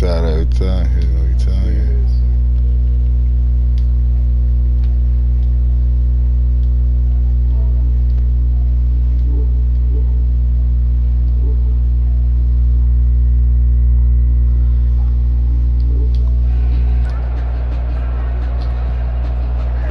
that every time. Every time.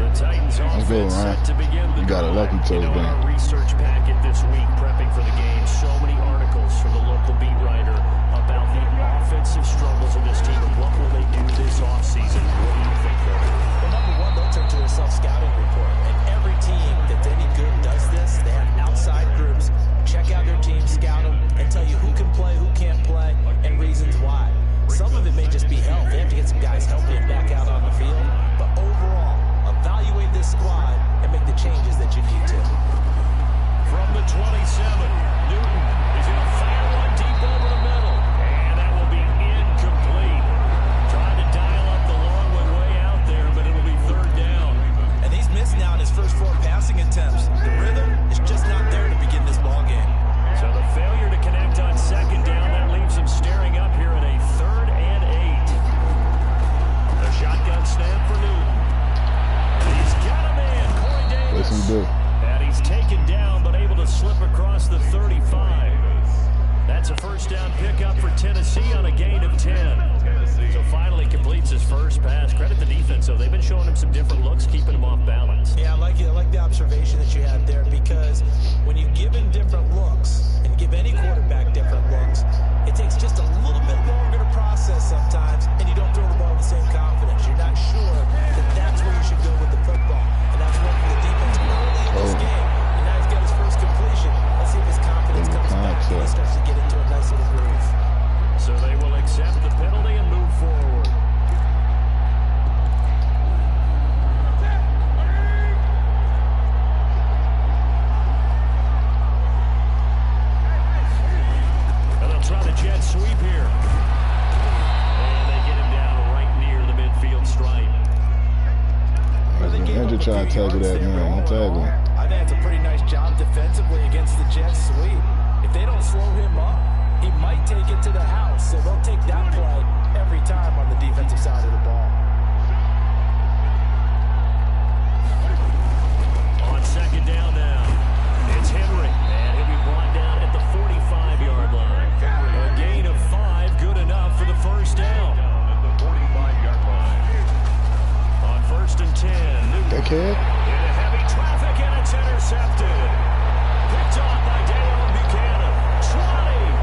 Let's go, Ryan. You got a lucky touchdown. Our research packet this week, prepping for the game, so many articles from the local beat writer about the offensive struggles of this team and what will they do this offseason. What do you think, Phil? Well, number one, they'll turn to their self-scouting report. And every team that's any good does this. They have outside groups, check out their team, scout them, and tell you who can play, who can't play, and reasons why. Some of it may just be health. They have to get some guys healthy and back out on the field. But overall, evaluate this squad and make the changes that you need to. From the 27, Newton is going to fire one deep over the middle. And that will be incomplete. Trying to dial up the long one way out there, but it will be third down. And he's missed now in his first 4 passing attempts. The rhythm is just not there to begin this ball game. So the failure to connect on second down, that leaves him staring up here in a 3rd and 8. The shotgun snap for Newton. He's got a man, Corey Davis. Listen to. And he's taken down, but able to slip across the 35. That's a first down pickup for Tennessee on a gain of 10. So finally completes his first pass. Credit the defense, though. They've been showing him some different looks, keeping him off balance. Yeah, I like the observation that you had there, because when you give him different looks and give any quarterback different looks, it takes just a little bit longer to process sometimes, and you don't throw the ball with the same confidence. You're not sure that that's where you should go with the football, and that's what for the defense early in this game. And now he's got his first completion. Let's see if his confidence comes back and he starts to get into a nice little groove. So they will accept the penalty and move forward. And they'll try the jet sweep here. And they get him down right near the midfield stripe. I'm just trying to tackle that man. I'm tackling. I think it's a pretty nice job defensively against the jet sweep. If they don't slow him up, he might take it to the house, so they'll take that play every time on the defensive side of the ball. On second down now, it's Henry, and he'll be brought down at the 45-yard line. A gain of 5, good enough for the first down. At the 45-yard line. On 1st and 10, Newton Dickhead. into heavy traffic, and it's intercepted. Picked off by Dale Buchanan. 20.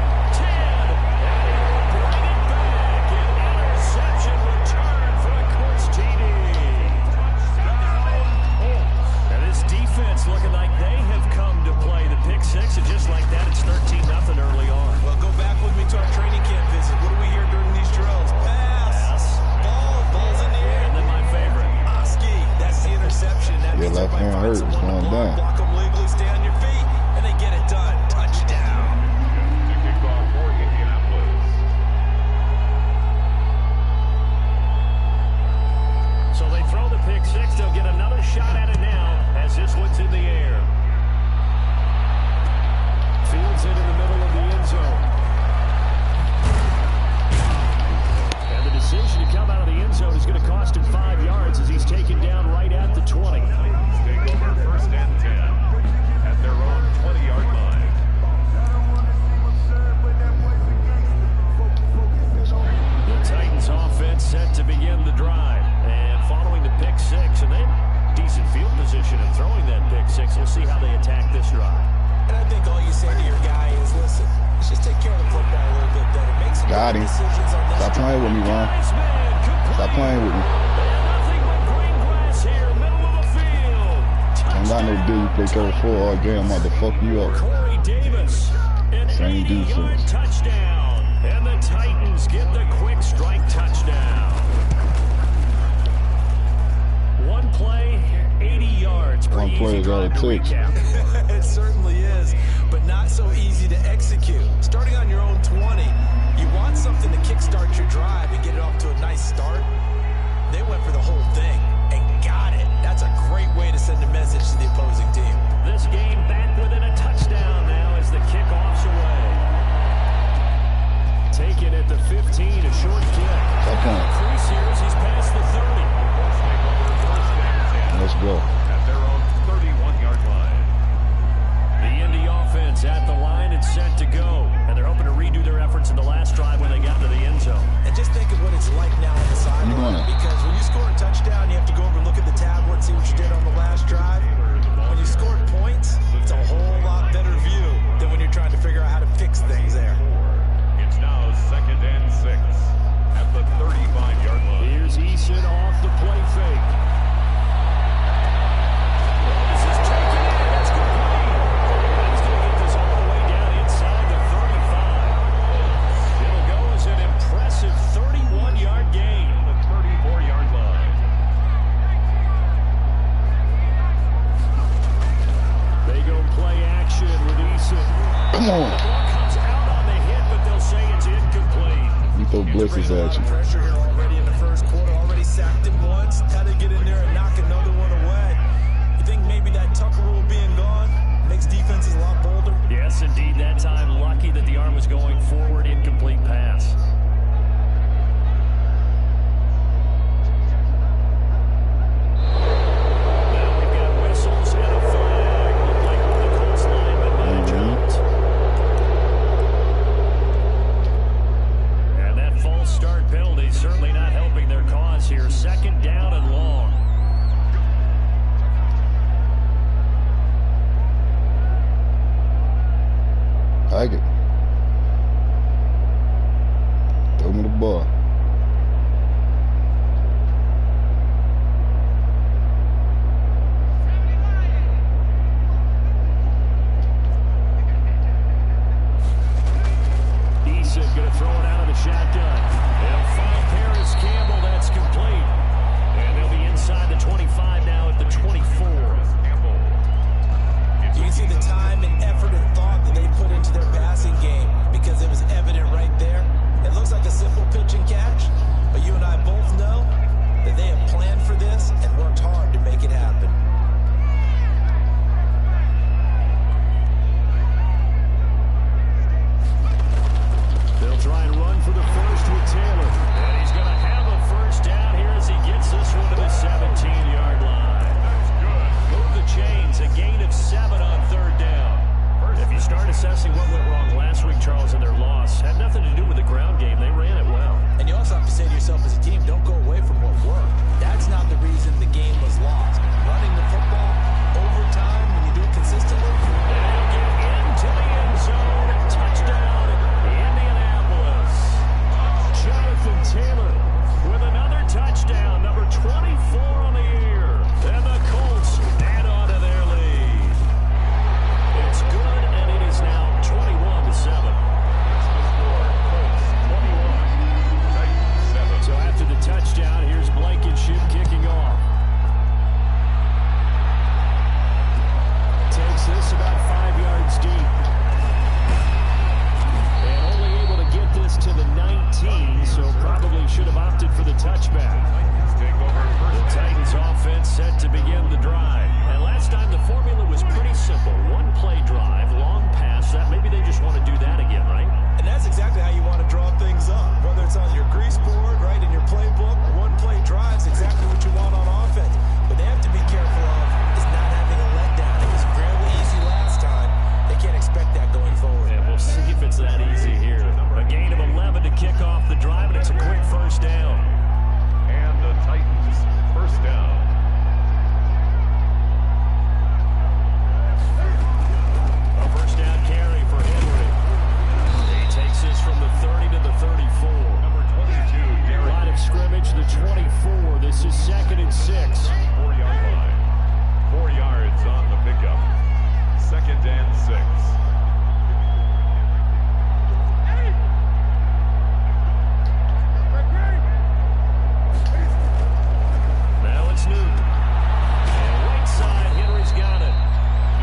Looking like they have come to play the pick 6, and just like that, it's 13-0 early on. Well, go back with me to our training camp visit. What do we hear during these drills? Pass. Ball's in the air. And then my favorite. Oski, that's the interception. That Your left hand hurts. It's going down. Block them legally, stay on your feet, and they get it done. Touchdown. Kickball for Indianapolis. So they throw the pick 6. They'll get another shot at it now. As this one's in the air. Fields it in the middle of the end zone. And the decision to come out of the end zone is going to cost him 5 yards as he's taken down right at the 20. Take over 1st and 10 at their own 20-yard line. The Titans offense set to begin the drive. And following the pick 6, and they decent field position and throwing that pick 6. We'll see how they attack this drive. And I think all you say to your guy is, listen, let's just take care of the football a little bit better. Make some decisions on this. Stop playing with me, Ron. Stop playing with me. Nothing but green grass here, middle of the field. I'm not no dude who play cover 4 all game. I'm about to fuck you up. Corey Davis, an 80-yard touchdown. And the Titans get the quick strike touchdown. One play, 80 yards. One play is all it takes. It certainly is, but not so easy to execute. Starting on your own 20, you want something to kickstart your drive and get it off to a nice start. They went for the whole thing and got it. That's a great way to send a message to the opposing team. This game back within a touchdown now as the kickoff's away. Taken at the 15, a short kick. count. Crease here as he's past the 30. Let's go. At their own 31-yard line. The Indy offense at the line and set to go. And they're hoping to redo their efforts in the last drive when they got to the end zone. And just think of what it's like now on the sideline. Because when you score a touchdown, you have to go over and look at the tablet and see what you did on the last drive. When you scored points, it's a whole lot better view than when you're trying to figure out how to fix things there. It's now 2nd and 6 at the 35-yard line. Here's Eason off the play fake. This is taken in. That's complete. He's going to get this all the way down inside the 35. It'll go as an impressive 31-yard gain. The 34-yard line. They go play action with Eason. Come on. The ball comes out on the hit, but they'll say it's incomplete. You throw blitzes at you. Pressure here already in the first quarter. Already sacked him once. Had to get in there and knock another one away. You think maybe that Tucker rule being gone makes defenses a lot bolder? Yes, indeed. That time, lucky that the arm was going forward. Incomplete pass. Now we've got whistles and a flag. Looked like one of the Colts linemen might have jumped. And that false start penalty certainly not helping their cause here. 2nd down and long. I get. Throw me the ball. Eason going to throw it out of the shotgun. They'll find Paris Campbell. That's complete. And they'll be inside the 25 now at the 24. You can see the time and effort and thought that they put into their passing game because it was evident right there. It looks like a simple pitch and catch, but you and I both know that they have planned for this and worked hard to make it happen. They'll try and run for the first with Taylor. And he's going to have a first down here as he gets this one to the 17-yard line. Move the chains, a gain of 7 on 3rd down. If you start assessing what went wrong last week, Charles, in their loss, had nothing to do with the ground game. They ran it well. And you also have to say to yourself as a team, don't go away from what worked. That's not the reason the game was lost. Running the football over time, when you do it consistently. And he'll get into the end zone. Touchdown, Indianapolis. Jonathan Taylor with another touchdown, number 24 on the year. And the Colts add on to their lead. It's good, and it is now 21-7. So after the touchdown, here's Blankenship kicking off. Takes this about 5 yards deep. And only able to get this to the 19, so probably should have opted for the touchback. The Titans offense set to begin the drive. And last time the formula was pretty simple. One play drive, long pass. That maybe they just want to do that again, right? And that's exactly how you want to draw things up. Whether it's on your grease board, right, in your playbook, one play drive is exactly what you want on offense. What they have to be careful of is not having a letdown. It was fairly easy last time. They can't expect that going forward. And we'll see if it's that easy here. A gain of 11 to kick off the drive, and it's a quick first down. And the Titans first down. A first down carry for Henry. He takes this from the 30 to the 34. Number 22, Derek. Line of scrimmage, the 24. This is 2nd and 6. 4-yard line. 4 yards on the pickup. 2nd and 6. Now it's Newton. And right side, Henry's got it.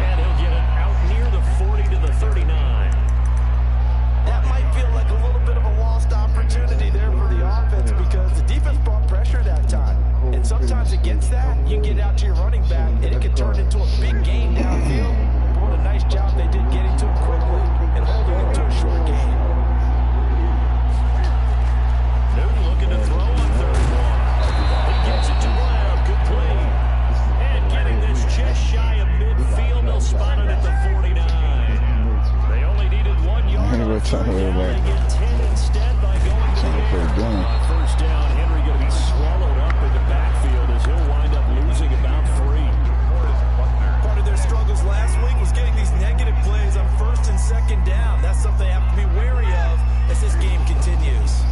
And he'll get it out near the 40 to the 39. That might feel like a little bit of a lost opportunity there for the offense because the defense brought pressure that time. And sometimes against that, you can get out to your running back, and it can turn into a big gain downfield. But what a nice job they did getting to him quickly and holding him to a short gain. Newton looking to throw Trying to Now like, they get 10 instead by going to trying to play the air. dumb. First down, Henry going to be swallowed up in the backfield as he'll wind up losing about 3. Part of their struggles last week was getting these negative plays on first and second down. That's something they have to be wary of as this game continues.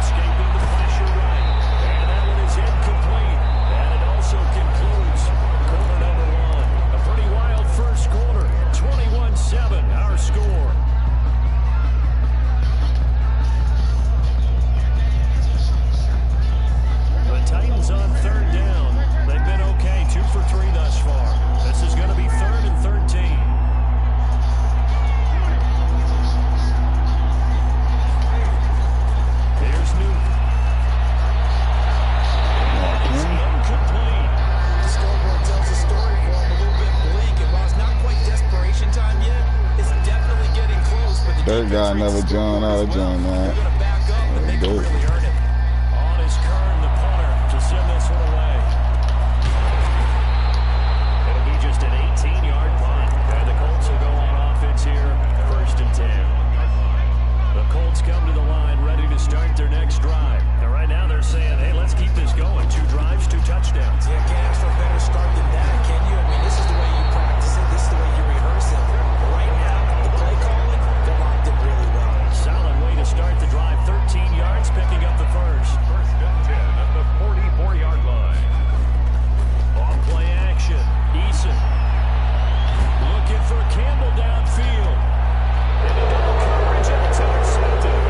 Escaping the pressure right. And that one is incomplete. And it also concludes quarter number 1. A pretty wild first quarter. 21-7, our score. The Titans on third down. They've been okay, 2 for 3 thus far. This is going to be 3rd and 13. Here's Newton. It's incomplete. The scoreboard tells a story for him, a little bit bleak, and while it's not quite desperation time yet, it's definitely getting close. But the That guy defense never reads the joined scoreboard out as of well. John, man. They're going to back up, and they can really earn it. On is Kern, the punter, to send this one away. It'll be just an 18-yard punt. And the Colts will go on offense here, 1st and 10. The Colts come to the line ready to start their next drive. And right now they're saying, hey, let's keep this going. 2 drives, 2 touchdowns. Yeah, can't ask for a better start than that, can you? I mean, this is the way you practice it. This is the way you rehearse it. Right now, the play calling, they're locked in really well. Solid way to start the drive. 13 yards, picking up the first. 1st and 10 at the 44-yard line. On play action. Eason looking for Campbell downfield. And a double coverage, and it's intercepted.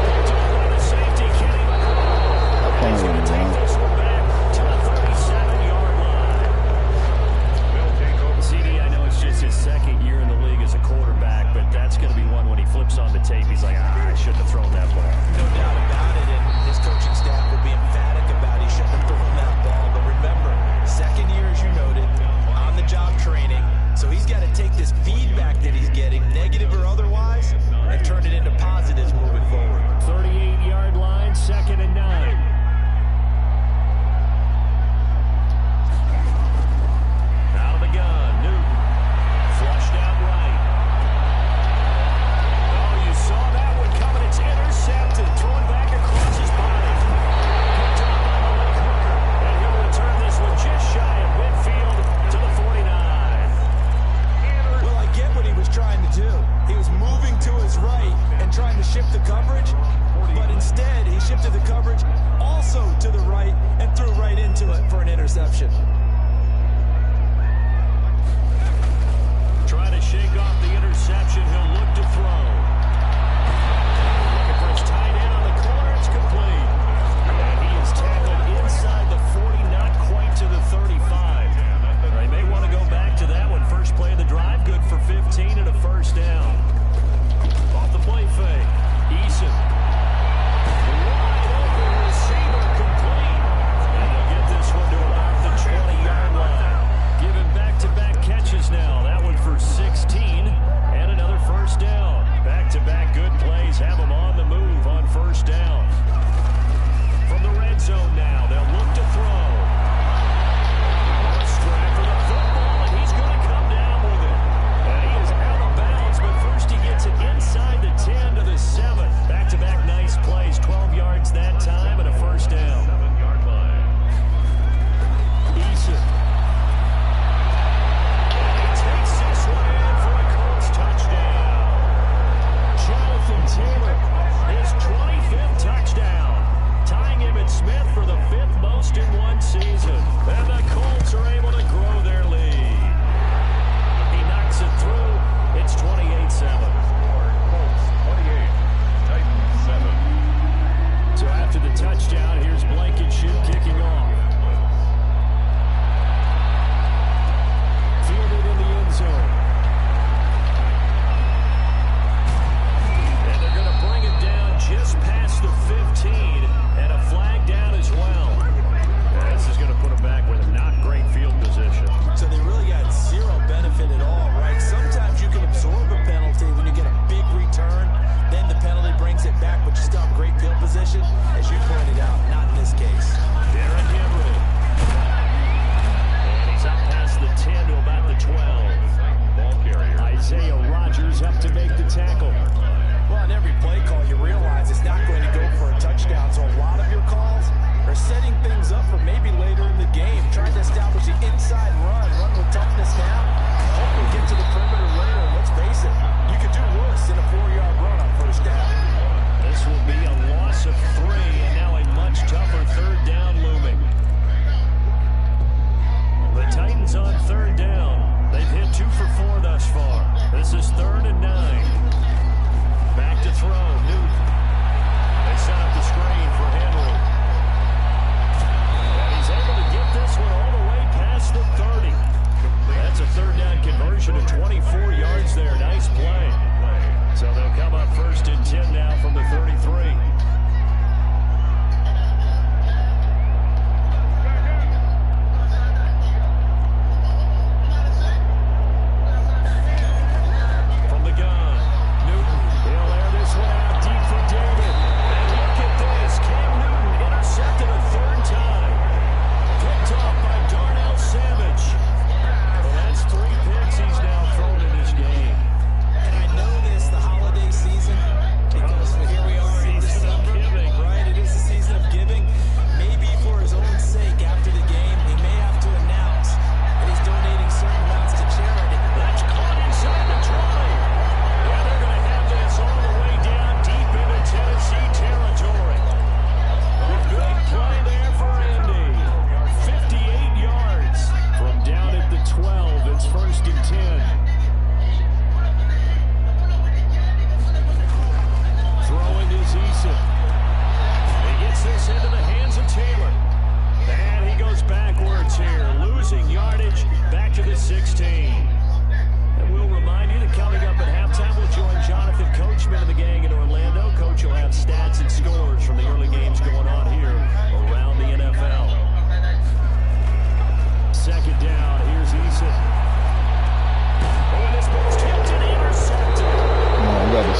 Picked up by the safety, Kenny McCall. And he's going to take this one back to the 37-yard line. Will take over. CD, I know it's just his 2nd year in the league as a quarterback, but that's going to be one when he flips on the tape. He's like, I shouldn't have thrown that ball. No doubt about it, and his coaching staff will be emphatic about he shouldn't have thrown that ball. But remember, 2nd year, as you noted, on-the-job training. So he's got to take this feedback that he's getting, negative or otherwise, and turn it into positives moving forward. 38-yard line, 2nd and 9. Out of the gun, Newton. Flushed out right. Oh, you saw that one coming. It's intercepted. Thrown back across his body. Picked up by Malik Hooker. And he'll return this one just shy of midfield to the 49. Well, I get what he was trying to do. He was moving to his right and trying to shift the coverage, but instead he shifted the coverage also to the right and threw right into it for an interception. Trying to shake off the interception. He'll look to throw. Looking for his tight end on the corner. It's complete. And he is tackled inside the 40, not quite to the 35. They may want to go back to that one. First play of the drive, good for 15 and a 1st down. Off the play fake. Eason. Wide open receiver complete. And they'll get this one to about the 20-yard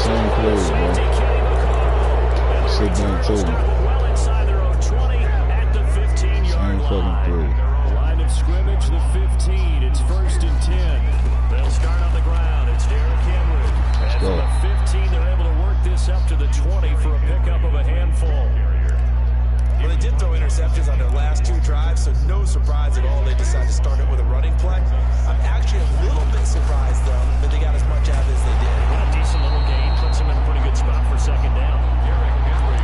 Same plays, bro. Sit down, too. Well inside their own 20 at the 15-yard line. Line of scrimmage, the 15. It's 1st and 10. They'll start on the ground. It's Derrick Henry. And from the 15, they're able to work this up to the 20 for a pickup of a handful. Well, they did throw interceptions on their last 2 drives, so no surprise at all they decided to start it with a running play. I'm actually a little bit surprised, though, that they got as much out as they did. Well, a decent little gain puts him in a pretty good spot for 2nd down.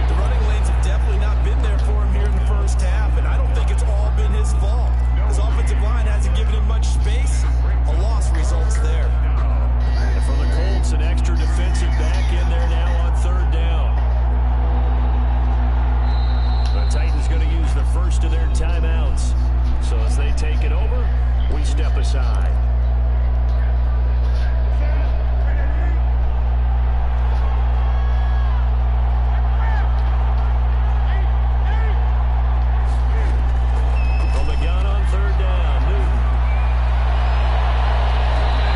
The running lanes have definitely not been there for him here in the first half, and I don't think it's all been his fault. His offensive line hasn't given him much space. A loss results there. And for the Colts, an extra defensive back in there now on 3rd down. The Titans going to use the first of their timeouts. So as they take it over, we step aside. From the gun on 3rd down, Newton.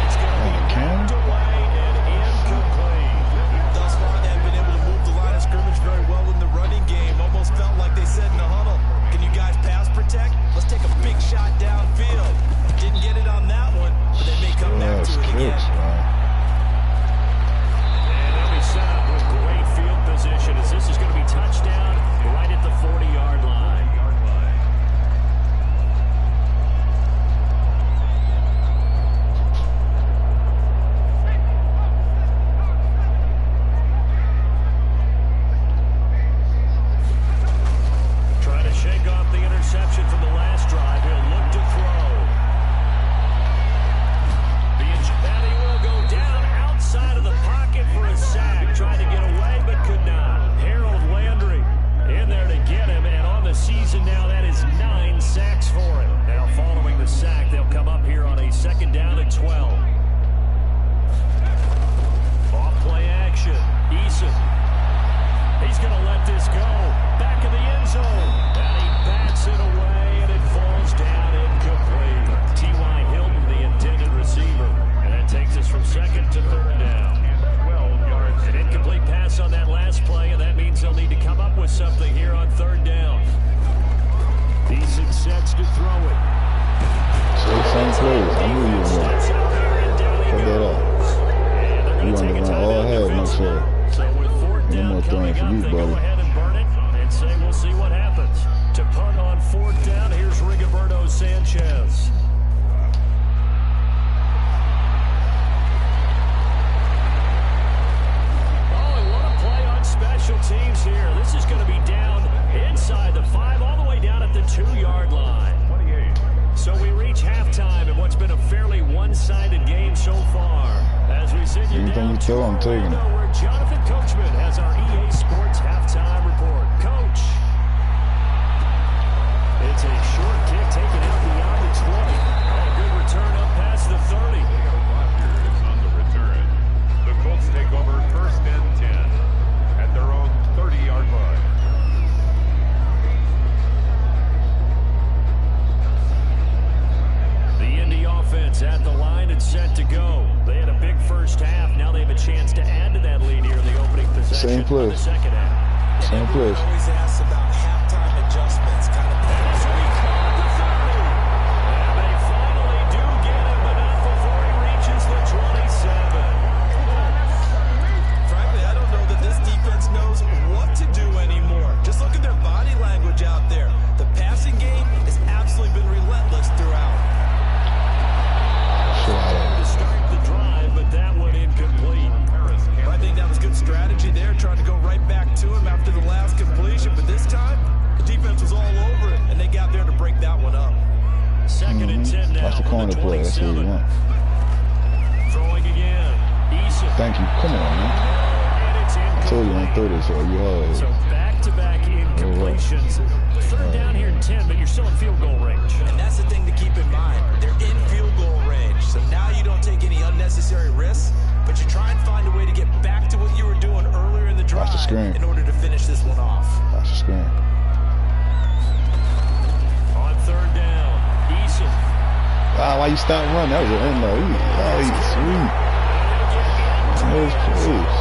It's going to be knocked away and incomplete. Thus far, they have been able to move the line of scrimmage very well in the running game. Almost felt like they said in the huddle, can you guys pass protect? Let's take a big shot downfield. Didn't get it on that one, but they may come back to it again. And they'll be set up with great field position as this is going to be touchdown right at the 40-yard line. Trying to shake off the interception from the last drive. He'll look to throw. And he will go down outside of the pocket for a sack. Tried to get away, but could not. Harold Landry in there to get him. And on the season now, that is 9 sacks for him. Now following the sack, they'll come up here on a 2nd down and 12. Off play action. Eason. He's going to let this go. Back in the end zone. And he bats it away, and it falls down incomplete. T.Y. Hilton, the intended receiver. And that takes us from 2nd to 3rd down. 12 yards. An incomplete pass on that last play, and that means they'll need to come up with something here on 3rd down. Eason sets to throw it. Same plays. I knew you were going. Cut that off. You want to run all ahead, no sir. So with 4th No down more throwing coming for up, you, they brother. go ahead and burn it and say we'll see what happens. To punt on 4th down, here's Rigoberto Sanchez. Oh, and what a play on special teams here. This is going to be down inside the 5, all the way down at the 2-yard line. 28. So we reach halftime in what's been a fairly one-sided game so far. As we sit you Anything down you throw, I'm taking it. where Jonathan Coachman has our EA Sports halftime report. Coach. It's a short kick taken out beyond the 20. And a good return up past the 30. Is on the return. The Colts take over 1st and 10 at their own 30-yard line. The Indy offense at the line and set to go. They had a big first half. Now they have a chance to add to that lead here in the opening possession. Same play. The 2nd half. Same place. Always asks about halftime adjustments, kind of. As we call it the 30. And they finally do get him, but not before he reaches the 27. Frankly, I don't know that this defense knows what to do anymore. Just look at their body language out there. The passing game has absolutely been relentless throughout. To start the drive, but that one incomplete. I think that was good strategy there, trying to go right back to him after the last completion. But this time, the defense was all over it, and they got there to break that one up. 2nd and 10 now. That's the corner play. That's what we want. Throwing again. Eason. Thank you. Come on, man. And it's I told you incomplete. on 30, so you hard. So back-to-back incompletions. 3rd down here in 10, but you're still in field goal range. And that's the thing to keep in mind. They're in field goal range. So now you don't take any unnecessary risks, but you try and find a way to get back to what you were doing earlier in the drive Watch the screen. in order to finish this one off. That's the screen. On 3rd down, Eason. Wow, why you stop running? That was an end though. He's sweet. Those plays.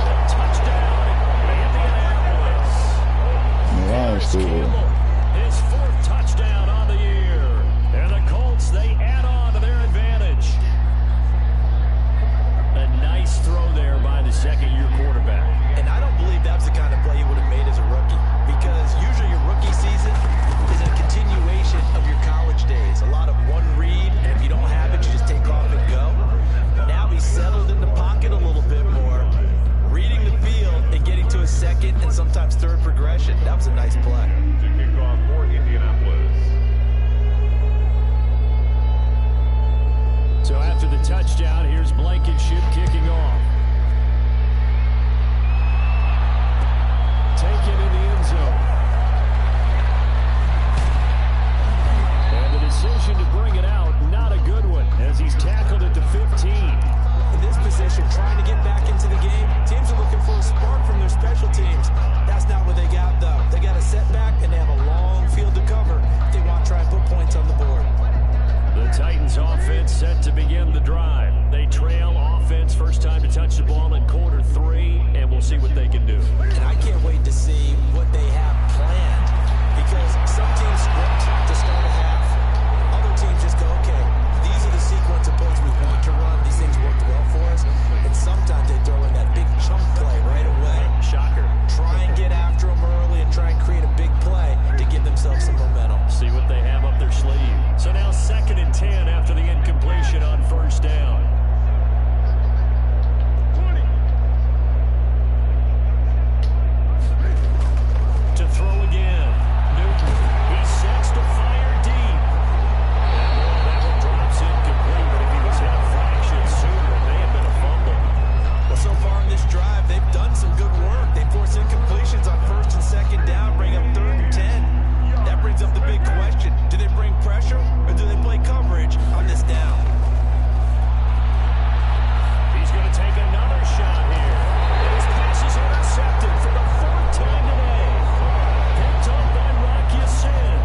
and sometimes third progression. That was a nice play. To kick off for Indianapolis. So after the touchdown, here's Blankenship kicking off. Taken in the end zone. And the decision to bring it out, not a good one, as he's tackled at the 15. In this position, trying to get back into the game, teams are looking for a spark from their special teams. That's not what they got, though. They got a setback, and they have a long field to cover if they want to try and put points on the board. The Titans offense set to begin the drive. They trail offense, first time to touch the ball in quarter 3, and we'll see what they can do. And I can't wait to see what they have planned, because some teams script to start a half. Other teams just go, okay, these are the sequence of plays we want to run. These things worked well for us. And sometimes they throw in that big chunk play right away. Shocker. Try and get after them early and try and create a big play to give themselves some momentum. See what they have up their sleeve. So now 2nd and 10 after the incompletion on first down. To throw again. Newton. He sets to fire deep. That one drops incomplete, but if he was hit a fraction sooner, it may have been a fumble. Well, so far in this drive, they've done some good work. They force incompletions on 1st and 2nd down, bring up 3rd and 10. That brings up the big question. Do they bring pressure or do they play coverage on this down? He's going to take another shot here. And his pass is intercepted for the 4th time today. Picked up by Rocky Sin.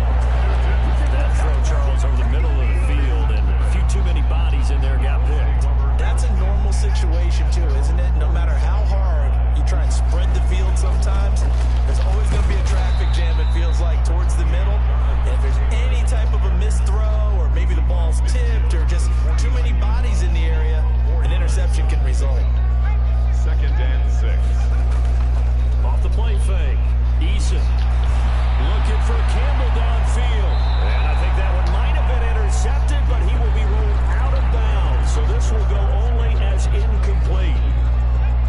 That throw, Charles, over the middle of the field, and a few too many bodies in there got picked. That's a normal situation, too, isn't it? No matter how hard you try and spread the field sometimes, there's always going to be a traffic jam, it feels like, towards the middle. And if there's any type of a missed throw, or maybe the ball's tipped, or just too many bodies in the area, an interception can result. 2nd and 6. Off the play fake. Eason looking for Campbell downfield. And I think that one might have been intercepted, but he will be ruled out of bounds. So this will go only as incomplete.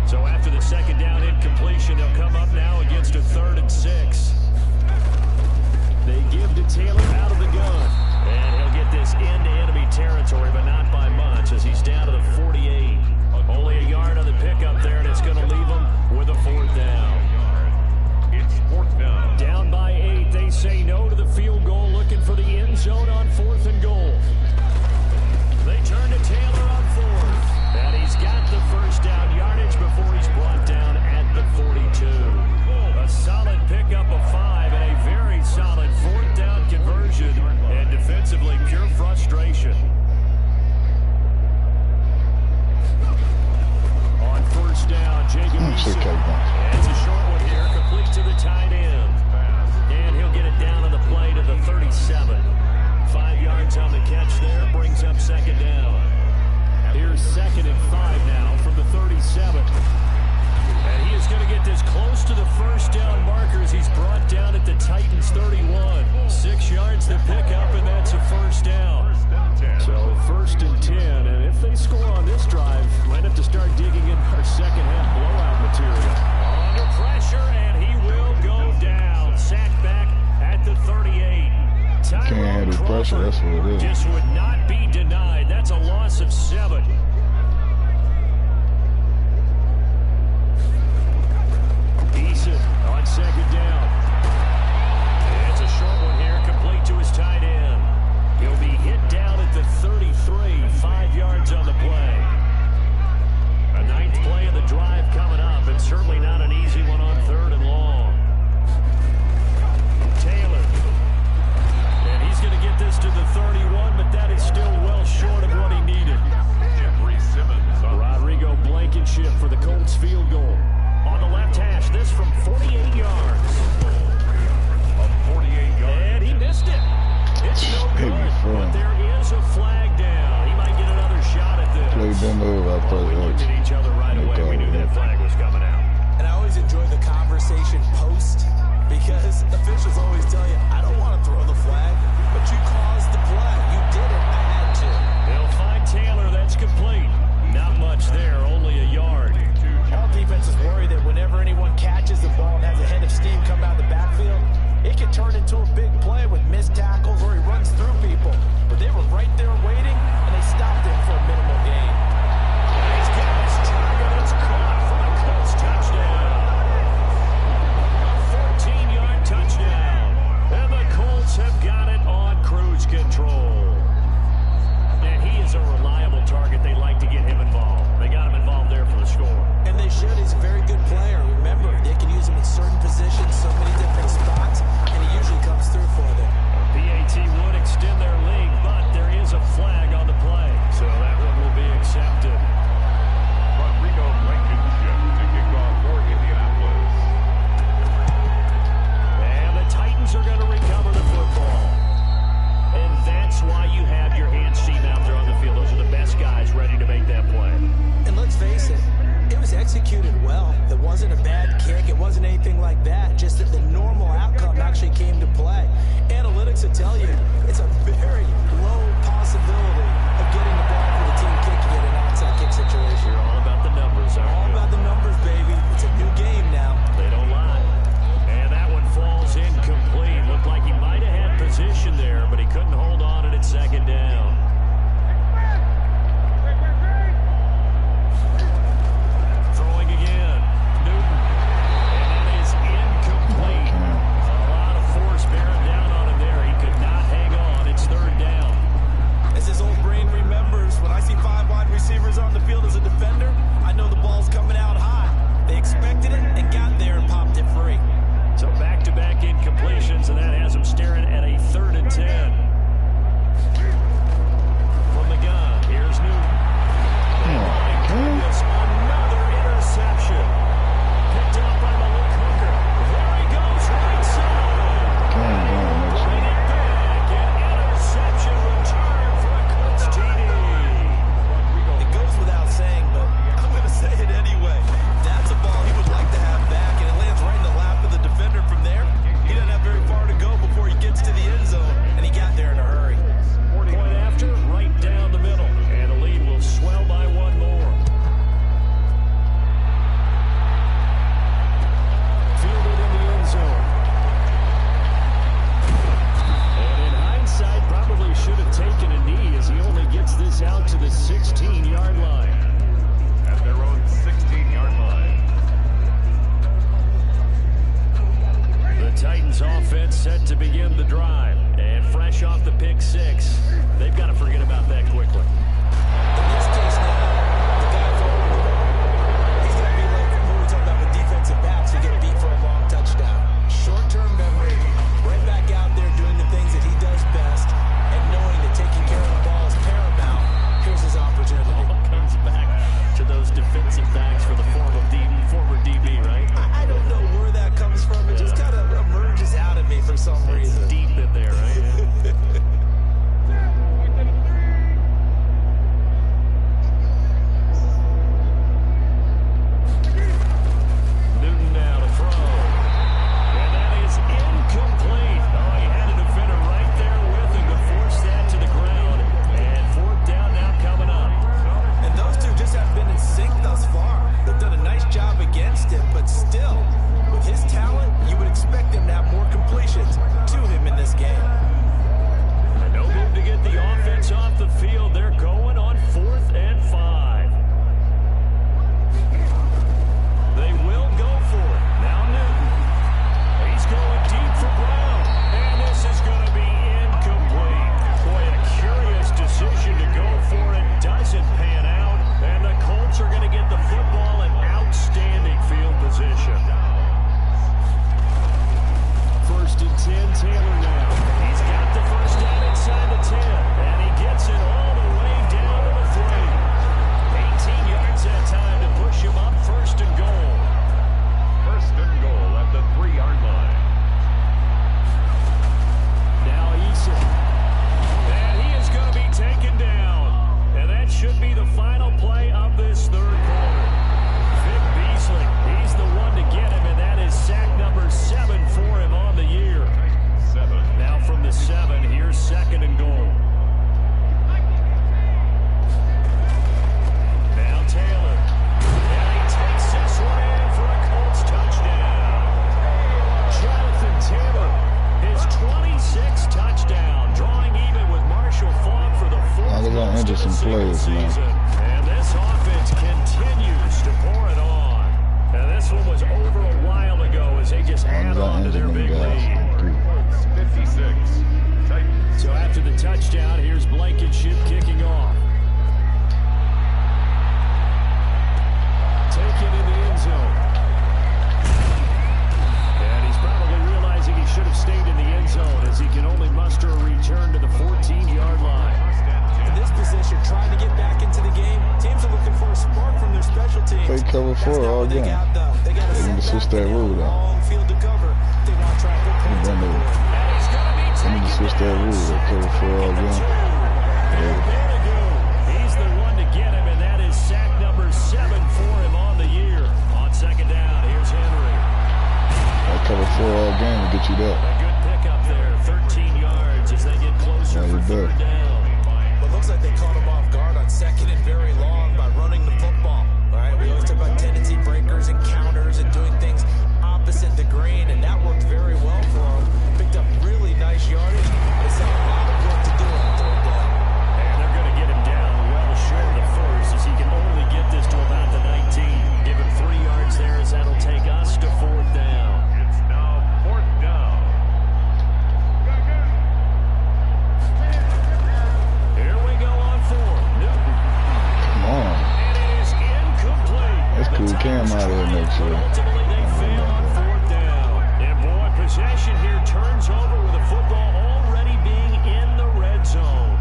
So after the 2nd down incompletion, they'll come up now against a 3rd and 6. They give to Taylor out of the gun. And he'll get this into enemy territory, but not by much, as he's down to the 48. Only a yard on the pickup there, and it's going to leave him with a 4th down. It's 4th down. Down by 8. They say no to the field goal, looking for the end zone on 4th and goal. They turn to Taylor on 4th. And he's got the 1st down yardage before he's brought down at the 42. A solid pickup of 5 and a very solid 4th down conversion. And defensively, pure frustration. On 1st down, Jacob Eason. It's a short one here, complete to the tight end. And he'll get it down on the play to the 37. 5 yards on the catch there, brings up 2nd down. Here's 2nd and 5 now from the 37. And he is going to get this close to the 1st down marker as he's brought down at the Titans 31. 6 yards to pick up, and that's a 1st down. So 1st and 10, and if they score on this drive, might have to start digging in our 2nd half blowout material. Under pressure, and he will go down. Sacked back at the 38. Can't handle pressure, that's what it is. Just would not be denied. That's a loss of 7. Eason on 2nd down. It's a short one here, complete to his tight end. He'll be hit down at the 33, 5 yards on the play. A 9th play of the drive coming up, and certainly not an easy one on 3rd and long. Taylor. And he's going to get this to the 31, but that is still well short of what he needed. wasn't anything like that, just that the normal outcome actually came to play. Analytics will tell you it's a very low possibility of getting the ball for the team kicking it in an onside kick situation. You're all about the numbers, aren't you? All about the numbers, baby. It's a new game now. They don't lie. And that one falls incomplete. Looked like he might have had position there, but he couldn't hold on at second down. Throwing again. Newton. And that is incomplete. A lot of force bearing down on him there. He could not hang on. It's third down. As his old brain remembers, when I see 5 wide receivers on the field as a defender, I know the ball's coming out high. They expected it and got there and popped it free. So back-to-back incompletions, and that has him staring at a 3rd and 10. From the gun, here's Newton. My goodness, another interception. Picked up by Malik Hooker. There he goes, right side. Bring it back, an interception return for a Colts TD. It goes without saying, but I'm going to say it anyway. That's a ball he would like to have back, and it lands right in the lap of the defender. From there, he doesn't have very far to go before he gets to the end zone, and he got there in a hurry. Point after, right down the middle, and the lead will swell by 1 more. Fielded in the end zone. And in hindsight, probably should have taken a knee as he only gets this out to the 16-yard line. At their own 16-yard line. The Titans offense set to begin the drive. And fresh off the pick 6, they've got to forget about that quickly. In this case now, the guy throwing the ball, he's going to be like what we talk about with defensive backs who get beat for a long touchdown. Short-term memory, right back out there doing the things that he does best, and knowing that taking care of the ball is paramount. Here's his opportunity. All comes back to those defensive backs for the former DB, right? I don't know where that comes from. It just kind of emerges out of me for some reason. It's deep in there, right? Newton now to throw. And that is incomplete. Oh, he had a defender right there with him to force that to the ground. And 4th down now coming up. And those two just haven't been in sync thus far. They've done a nice job against him, but still, with his talent, you would expect him to have more completions to him in this game. And no move to get the offense off the field. They're going on 4th and 5. They will go for it. Now Newton. He's going deep for Brown. And this is going to be incomplete. Boy, a curious decision to go for it. Doesn't pan out. And the Colts are going to get the football in outstanding field position. 1st and 10, Taylor now. He's got the first down inside the 10. And he gets it all the way down to the 3. 18 yards that time to push him up 1st and goal. 1st and goal at the 3-yard line. Now Eason. And he is going to be taken down. And that should be the final play of this 3rd quarter. Vic Beasley, he's the one to get him, and that is sack number 7 for him on the year. 7. Now from the 7, here's 2nd and goal. Now Taylor. And he takes this one in for a Colts touchdown. Jonathan Taylor, his 26th touchdown, drawing even with Marshall Faulk for the 4th most of the single season. And this offense continues to pour it on. And this one was over a while ago as they just add on to their big lead. 56. Titans. So after the touchdown, here's Blankenship kicking off. Taken in the end zone. And he's probably realizing he should have stayed in the end zone as he can only muster a return to the 14-yard line. In this position, trying to get back into the game, teams are looking for a spark from their special teams. They cover 4 all game. They got to need to switch that rule out. long field to cover. They want to try and put points on the board. And he's going to be They need taken to switch that rule. They cover 4 all game. He's the one to get him, and that is sack number 7 for him on the year. On 2nd down, here's Henry. Cover 4 all game to get you that. A good pickup there, 13 yards as they get closer for third down. Well, it looks like they caught him off guard on second and very long by running the football. All right, we always talk about tendency breakers and counters and doing things opposite the green, and that worked very well for him. Picked up really nice yardage. They still have a lot of work to do on third down. And they're going to get him down well short of the first as he can only get this to about the 19. Give him 3 yards there as that'll take us to fourth down. It's now fourth down. Here we go on fourth. Newton. Come on. And it is incomplete. That's cool. Cam out there next year. Ultimately, they fail on fourth down. And boy, possession here turns over with the football already being in the red zone.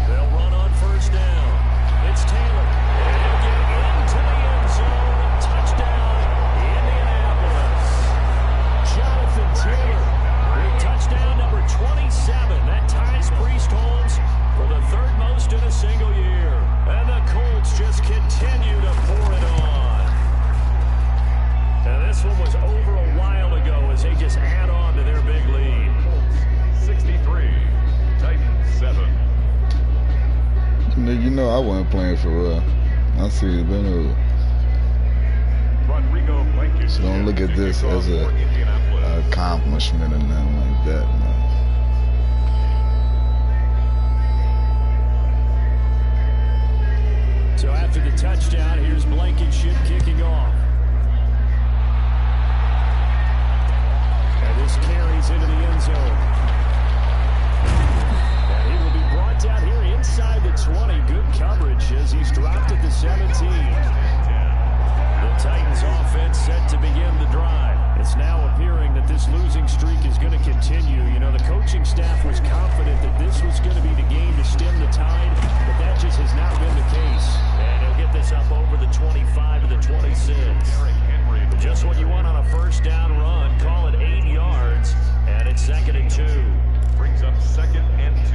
They'll run on first down. It's Taylor. And he'll get into the end zone. Touchdown, Indianapolis. Jonathan Taylor with touchdown number 27. That ties Priest Holmes for the third most in a single year. And the Colts just continue to pour it on. And this one was over a while ago as they just add on to their big lead. 63, Titans 7. You know I wasn't playing for real. I see it been over. Rodrigo Blankenship. So don't look at this as a accomplishment or nothing like that, man. So after the touchdown, here's Blankenship kicking off. And this carries into the end zone. And he will be brought down here inside the 20. Good coverage as he's dropped at the 17. The Titans offense set to begin the drive. It's now appearing that this losing streak is going to continue. You know, the coaching staff was confident that this was going to be the game to stem the tide, but that just has not been the case. And he'll get this up over the 25 to the 26. Just what you want on a first down run. Call it 8 yards, and it's 2nd and 2. Brings up 2nd and 2.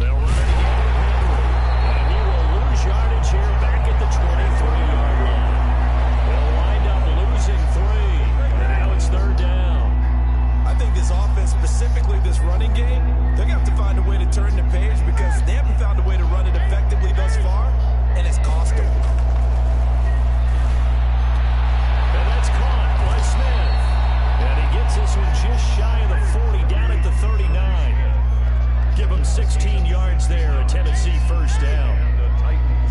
They'll run it again with Henry, and he will lose yardage here back at the 23-yard line. They'll wind up losing 3, and now it's third down. I think this offense, specifically this running game, they're going to have to find a way to turn the page because they haven't found a way to run it effectively thus far, and it's cost them. And that's caught by Smith. And he gets this one just shy of the 40, down at the 39. Give him 16 yards there, a Tennessee first down.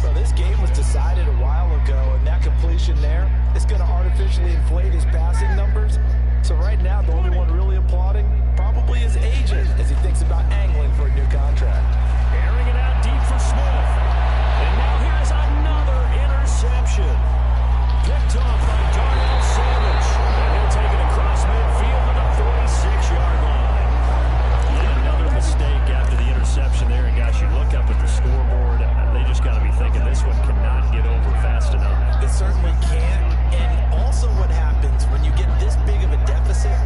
So this game was decided a while ago, and that completion there is going to artificially inflate his passing numbers. So right now, the only one really applauding probably his agent as he thinks about angling for a new contract. Airing it out deep for Smith. And now here's another interception. Picked off by Darnell Savage. And he'll take it across midfield to the 46-yard line. Yet another mistake after the interception there. And guys, you look up at the scoreboard, they just got to be thinking this one cannot get over fast enough. It certainly can't. And also what happens when you get this big of a deficit,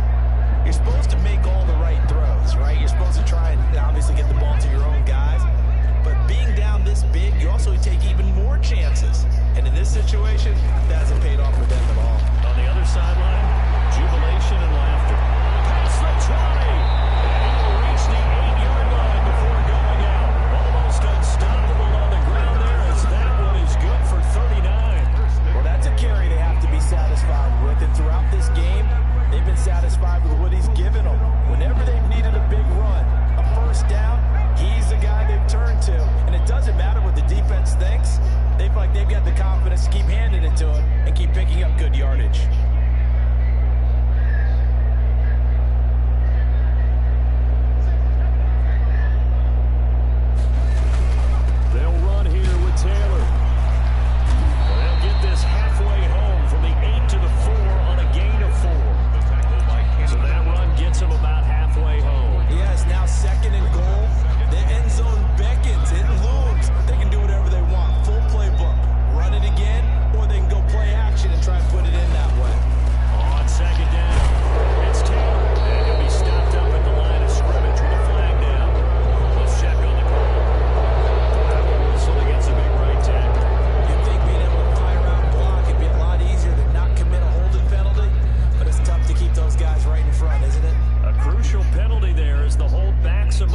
you're supposed to make all the right throws, right? You're supposed to try and obviously get the ball to your own guys. But being down this big, you also take even more chances. And in this situation, that hasn't paid off for them at all. On the other sideline, jubilation and laughter. Past the 20. And he will reach the 8-yard line before going out. Almost unstoppable on the ground there as that one is good for 39. Well, that's a carry they have to be satisfied with. And throughout this game, they've been satisfied with what he's given them. Whenever they've needed a big run, a first down, he's the guy they've turned to. And it doesn't matter what the defense thinks. They feel like they've got the confidence to keep handing it to him and keep picking up good yardage. They'll run here with Taylor. They'll get this halfway home from the 8 to the 4 on a gain of 4. So that run gets them about halfway home. Yes, now 2nd and goal. The end zone beckons. It looms. They can do whatever they want. Full playbook. Run it again, or they can go play action and try and put it in that way.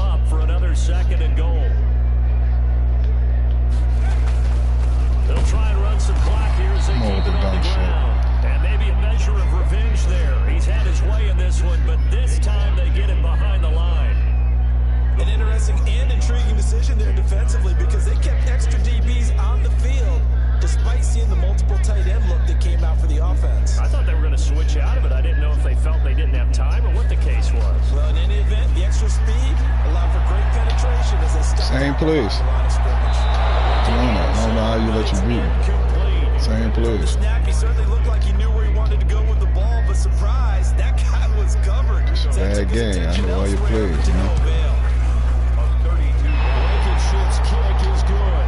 up for another 2nd and goal. They'll try and run some clock here as they keep it on the ground. And maybe a measure of revenge there. He's had his way in this one, but this time they get him behind the line. An interesting and intriguing decision there defensively because they kept extra DBs on the field despite seeing the multiple tight end look that came out for the offense. I thought they were going to switch out of it. I didn't know if they felt they didn't have time or what the case was. Well, in any event, the extra speed allowed for great penetration as they stopped Same place. the line of scrimmage. I don't know how you let you beat him. Same The place. snap, he certainly looked like he knew where he wanted to go with the ball, but surprise, that guy was covered. It's a bad game. I know why you played, To no avail. Blankenship's kick is good.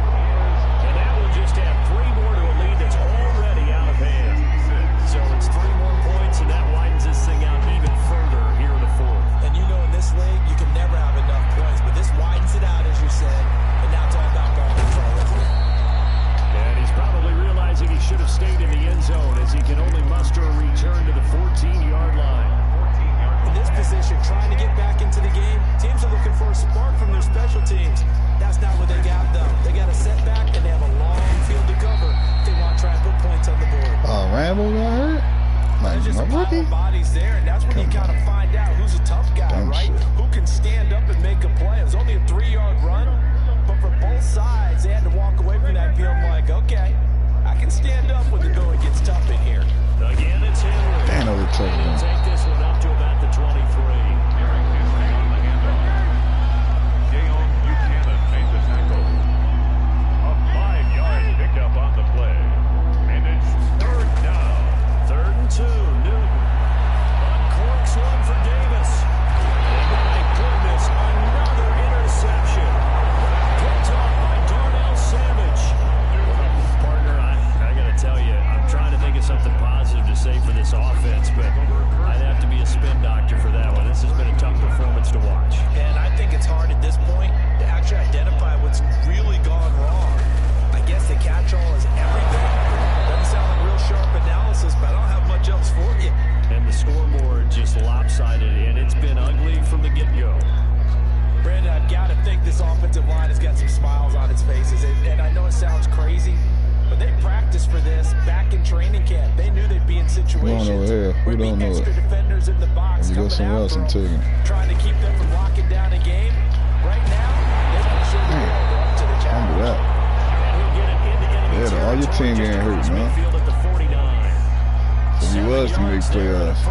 And that will just add 3 more to a lead that's already out of hand. So it's 3 more points, and that widens this thing out even further here in the 4th. And you know in this league, you can never have enough points, but this widens it out, as you said, and now it's all about ball control, isn't it? And he's probably realizing he should have stayed in the end zone as he can only muster a return to the 14-yard line. In this position, trying to get back into the game, teams are looking for a spark from their special teams. That's not what they got, though. They got a setback, and they have a long field to cover if they want to try and put points on the board. Rambo got hurt? Like, There's just my a pile rookie? of bodies there, and that's when you kind of find out who's a tough guy, Dumb right? shit. Who can stand up and make a play. It was only a 3-yard run, but for both sides, they had to walk away from that feeling like, okay, I can stand up when the going gets tough in here. Again, it's Henry. Damn, that was a tough He'll one. take this one up to about the 23. A 5-yard pickup on the play. And it's 3rd down. 3rd and 2. Newton uncorks one for Davis. And my goodness, another interception. Picked off by Darnell Savage. Partner, I got to tell you, I'm trying to think of something positive to say for this offense, but I'd have to be a spin doctor for that one. This has been a tough performance to watch. And I think it's hard at this point to actually identify what's really gone wrong. I guess the catch-all is everything. Doesn't sound like real sharp analysis, but I don't have much else for you. And the scoreboard just lopsided, and it's been ugly from the get-go. Brandon, I've got to think this offensive line has got some smiles on its faces. And I know it sounds crazy, but they practiced for this back in training camp. They knew they'd be in situations over here. We where don't the know extra it. defenders in the box You go coming somewhere else after and them, take him. trying to keep them from locking down a game. Right now, they're not sure they're up to the challenge. Remember that. And he'll get it into enemy Yeah, all your team getting hurt, man. midfield at the 49. If he was to make playoffs,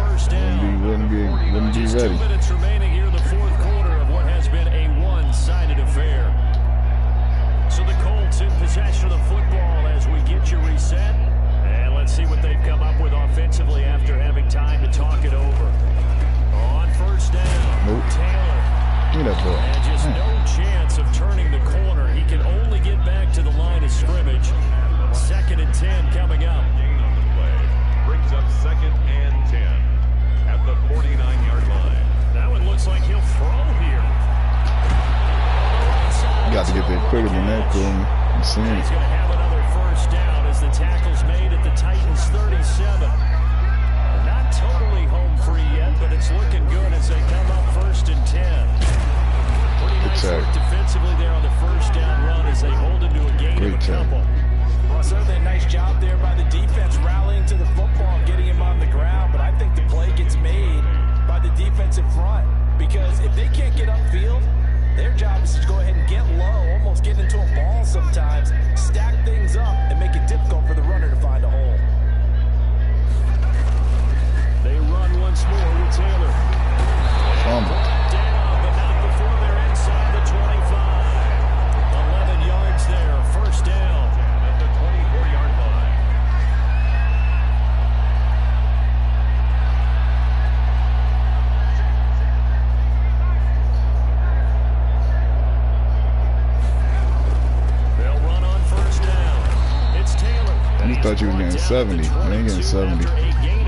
wouldn't be Just ready. 2 minutes remaining here in the 4th quarter of what has been a one-sided affair. So the Colts in possession of the football as we get you reset. And let's see what they've come up with offensively after having time to talk it over. On 1st down, Nope. Taylor. Give me that ball. And just no chance of turning the corner. He can only get back to the line of scrimmage. 2nd and 10 coming up. Gain on the play. Brings up 2nd and 10 at the 49-yard line. That one looks like he'll throw here. You got to get there quicker than that, Coleman. I'm seeing He's it. going to have another 1st down as the tackle's made at the Titans 37. Not totally home free yet, but it's looking good as they come up 1st and 10. Pretty nice work defensively there on the 1st down run as they hold into a gain of a couple. Well, certainly a nice job there by the defense rallying to the football and getting him on the ground, but I think the play gets made by the defensive front because if they can't get upfield, their job is to go ahead and get low, almost get into a ball sometimes, stack things up, and make it difficult for the runner to find a hole. They run once more with Taylor. Fumble. Down, but not before they're inside the 25. 11 yards there, 1st down. At the 24-yard line. They'll run on 1st down. It's Taylor. You thought you were getting 70. You ain't getting 70. A gain